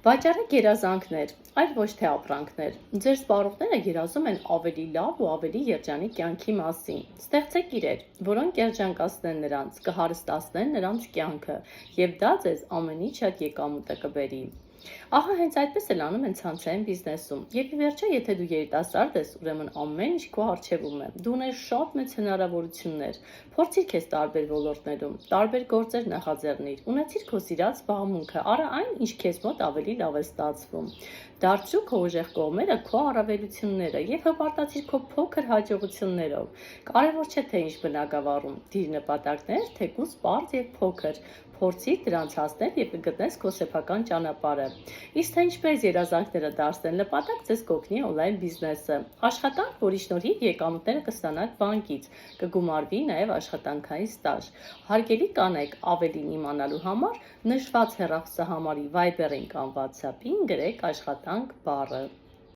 Վաճառեք երազանքներ, այլ ոչ թե ապրանքներ։ Ձեր սպառողները երազում են ավելի լավ ու ավելի երջանիկ կյանքի մասին։ Ստեղծեք իրեր, որոնք երջանկացնեն նրանց, կհարստացնեն նրանց կյանքը, եւ դա ձեզ ամենից շատ եկամուտը կբերի։ Ահա հենց այդպես էլ անում են ցանցային բիզնեսում։ Եվ ի վերջո, եթե դու երիտասարդ ես, ուրեմն ամեն ինչ քո առջևում է։ Դու ունես շատ մեծ հնարավորություններ։ Փորձիր քեզ տարբեր ոլորտներում, տարբեր գործեր նախաձեռնիր, ունեցիր քո սիրած զբաղմունքը, արա այն, ինչ քեզ մոտ ավելի լավ է ստացվում։ Դարձրու քո ուժեղ կողմերը քո առավելությունները եւ հպարտացիր քո փոքր հաջողություններով։ Կարևոր չէ թե ինչ բնագավառում, դիր նպատակներ, թեկուզ պարզ եւ փոքր։ Փորձիր դրանց հասնել եւ կգտնես քո սեփական ճանապարհը։ Իսկ թե ինչպես երազանքները դարձնել նպատակ, ձեզ կօգնի օնլայն բիզնեսը։ Աշխատանք, որի շնորհիվ եկամուտները կստանաք բանկից, կգումարվի նաեւ աշխատանքային ստաժ։ Հարգելի կանայք, ավելին իմանալու համար նշված հեռախոսահամարի Viber-ին կամ WhatsApp-ին գրեք աշխատանք բառը։